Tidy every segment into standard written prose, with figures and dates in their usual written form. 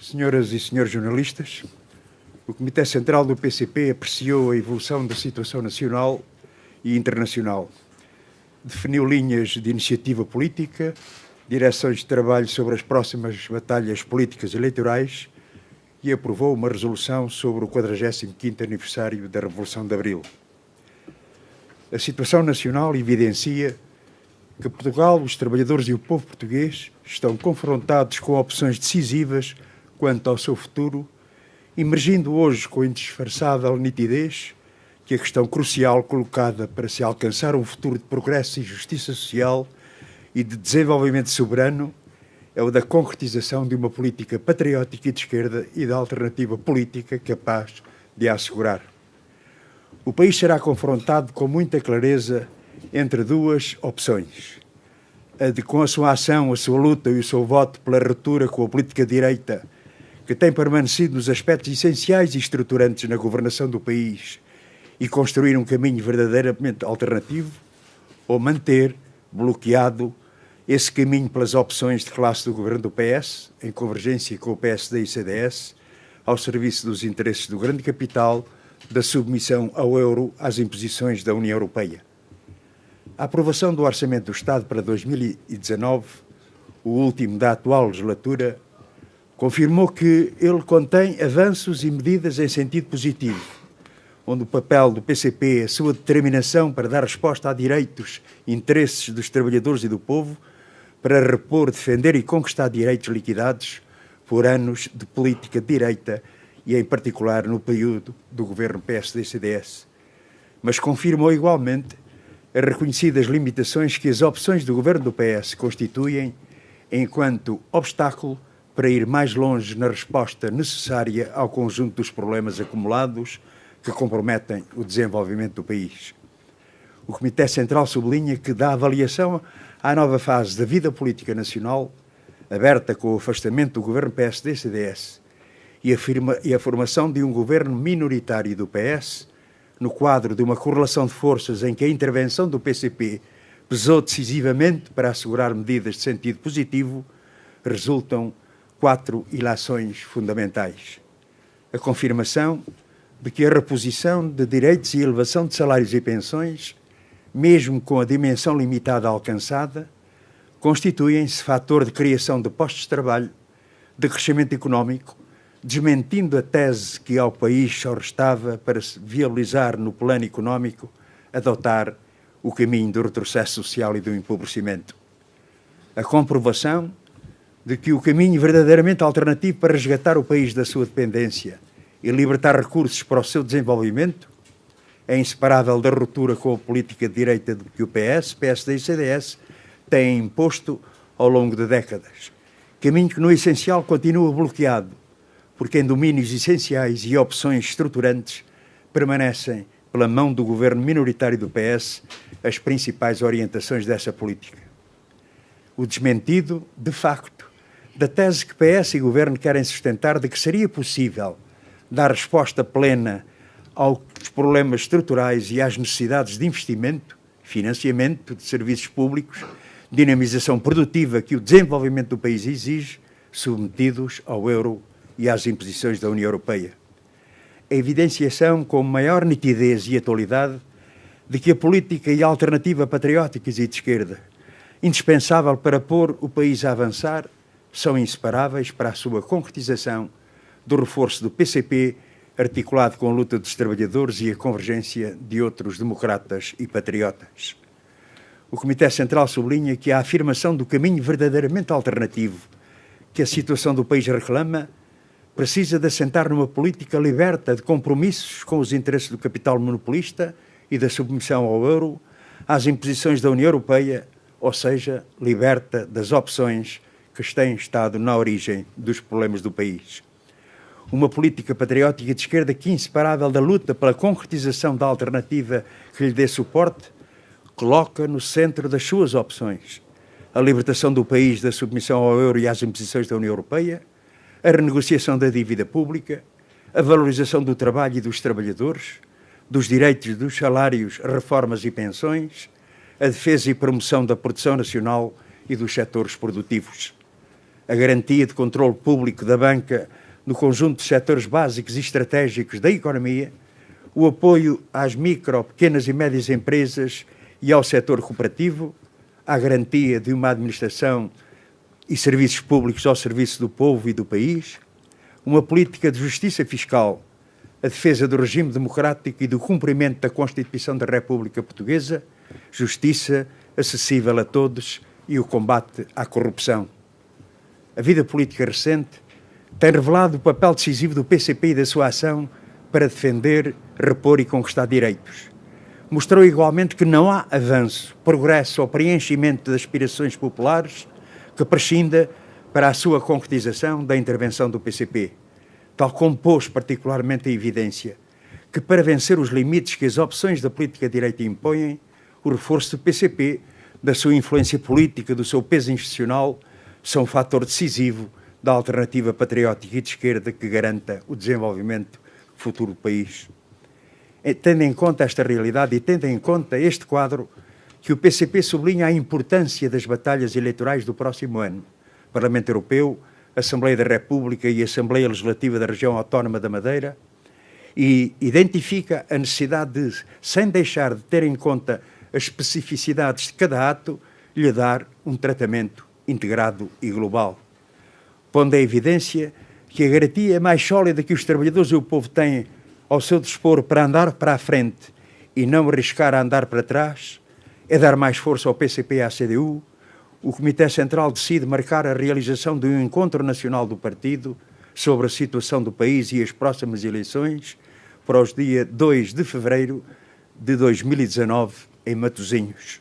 Senhoras e senhores jornalistas, o Comitê Central do PCP apreciou a evolução da situação nacional e internacional, definiu linhas de iniciativa política, direções de trabalho sobre as próximas batalhas políticas eleitorais e aprovou uma resolução sobre o 45º aniversário da Revolução de Abril. A situação nacional evidencia que Portugal, os trabalhadores e o povo português estão confrontados com opções decisivas quanto ao seu futuro, emergindo hoje com indisfarçável nitidez que a questão crucial colocada para se alcançar um futuro de progresso e justiça social e de desenvolvimento soberano é o da concretização de uma política patriótica e de esquerda e da alternativa política capaz de a assegurar. O país será confrontado com muita clareza entre duas opções. A de, com a sua ação, a sua luta e o seu voto pela ruptura com a política de direita, que tem permanecido nos aspectos essenciais e estruturantes na governação do país, e construir um caminho verdadeiramente alternativo, ou manter bloqueado esse caminho pelas opções de classe do governo do PS, em convergência com o PSD e CDS, ao serviço dos interesses do grande capital, da submissão ao euro às imposições da União Europeia. A aprovação do Orçamento do Estado para 2019, o último da atual legislatura, confirmou que ele contém avanços e medidas em sentido positivo, onde o papel do PCP, a sua determinação para dar resposta a direitos e interesses dos trabalhadores e do povo, para repor, defender e conquistar direitos liquidados por anos de política de direita e, em particular, no período do governo PSD-CDS. Mas confirmou igualmente as reconhecidas limitações que as opções do governo do PS constituem enquanto obstáculo para ir mais longe na resposta necessária ao conjunto dos problemas acumulados que comprometem o desenvolvimento do país. O Comitê Central sublinha que dá avaliação à nova fase da vida política nacional, aberta com o afastamento do governo PSD-CDS e a formação de um governo minoritário do PS, no quadro de uma correlação de forças em que a intervenção do PCP pesou decisivamente para assegurar medidas de sentido positivo, resultam 4 ilações fundamentais. A confirmação de que a reposição de direitos e elevação de salários e pensões, mesmo com a dimensão limitada alcançada, constituem-se fator de criação de postos de trabalho, de crescimento económico, desmentindo a tese que ao país só restava para se viabilizar no plano económico adotar o caminho do retrocesso social e do empobrecimento. A comprovação de que o caminho verdadeiramente alternativo para resgatar o país da sua dependência e libertar recursos para o seu desenvolvimento é inseparável da ruptura com a política de direita que o PS, PSD e CDS têm imposto ao longo de décadas. Caminho que, no essencial, continua bloqueado, porque em domínios essenciais e opções estruturantes permanecem, pela mão do governo minoritário do PS, as principais orientações dessa política. O desmentido, de facto, da tese que PS e governo querem sustentar de que seria possível dar resposta plena aos problemas estruturais e às necessidades de investimento, financiamento de serviços públicos, dinamização produtiva que o desenvolvimento do país exige, submetidos ao euro e às imposições da União Europeia. A evidenciação com maior nitidez e atualidade de que a política e a alternativa patrióticas e de esquerda, indispensável para pôr o país a avançar, são inseparáveis para a sua concretização do reforço do PCP, articulado com a luta dos trabalhadores e a convergência de outros democratas e patriotas. O Comitê Central sublinha que a afirmação do caminho verdadeiramente alternativo que a situação do país reclama precisa de assentar numa política liberta de compromissos com os interesses do capital monopolista e da submissão ao euro, às imposições da União Europeia, ou seja, liberta das opções que têm estado na origem dos problemas do país. Uma política patriótica de esquerda que, inseparável da luta pela concretização da alternativa que lhe dê suporte, coloca no centro das suas opções a libertação do país da submissão ao euro e às imposições da União Europeia, a renegociação da dívida pública, a valorização do trabalho e dos trabalhadores, dos direitos dos salários, reformas e pensões, a defesa e promoção da produção nacional e dos setores produtivos. a garantia de controle público da banca no conjunto de setores básicos e estratégicos da economia, o apoio às micro, pequenas e médias empresas e ao setor cooperativo, a garantia de uma administração e serviços públicos ao serviço do povo e do país, uma política de justiça fiscal, a defesa do regime democrático e do cumprimento da Constituição da República Portuguesa, justiça acessível a todos e o combate à corrupção. A vida política recente tem revelado o papel decisivo do PCP e da sua ação para defender, repor e conquistar direitos. Mostrou igualmente que não há avanço, progresso ou preenchimento das aspirações populares que prescinda para a sua concretização da intervenção do PCP, tal como pôs particularmente em evidência que, para vencer os limites que as opções da política de direita impõem, o reforço do PCP, da sua influência política, do seu peso institucional, são um fator decisivo da alternativa patriótica e de esquerda que garanta o desenvolvimento futuro do país. Tendo em conta esta realidade e tendo em conta este quadro, que o PCP sublinha a importância das batalhas eleitorais do próximo ano, Parlamento Europeu, Assembleia da República e Assembleia Legislativa da Região Autónoma da Madeira, e identifica a necessidade de, sem deixar de ter em conta as especificidades de cada ato, lhe dar um tratamento integrado e global, pondo em evidência que a garantia mais sólida que os trabalhadores e o povo têm ao seu dispor para andar para a frente e não arriscar a andar para trás é dar mais força ao PCP e à CDU. O Comitê Central decide marcar a realização de um encontro nacional do partido sobre a situação do país e as próximas eleições para os dias 2 de fevereiro de 2019 em Matosinhos.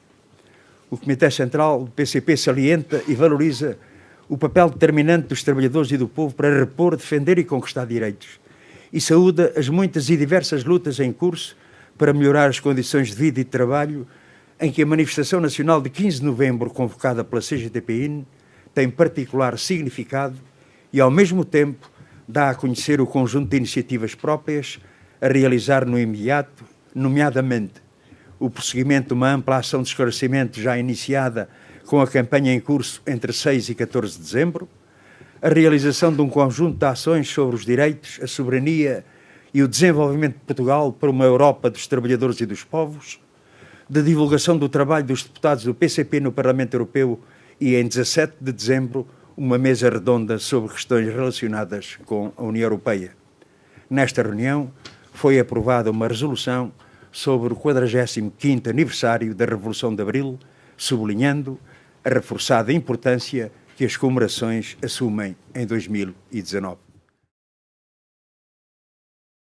O Comitê Central do PCP salienta e valoriza o papel determinante dos trabalhadores e do povo para repor, defender e conquistar direitos e saúda as muitas e diversas lutas em curso para melhorar as condições de vida e de trabalho, em que a manifestação nacional de 15 de novembro, convocada pela CGTP-IN, tem particular significado e, ao mesmo tempo, dá a conhecer o conjunto de iniciativas próprias a realizar no imediato, nomeadamente o prosseguimento de uma ampla ação de esclarecimento já iniciada com a campanha em curso entre 6 e 14 de dezembro, a realização de um conjunto de ações sobre os direitos, a soberania e o desenvolvimento de Portugal para uma Europa dos trabalhadores e dos povos, de divulgação do trabalho dos deputados do PCP no Parlamento Europeu e, em 17 de dezembro, uma mesa redonda sobre questões relacionadas com a União Europeia. Nesta reunião foi aprovada uma resolução sobre o 45º aniversário da Revolução de Abril, sublinhando a reforçada importância que as comemorações assumem em 2019.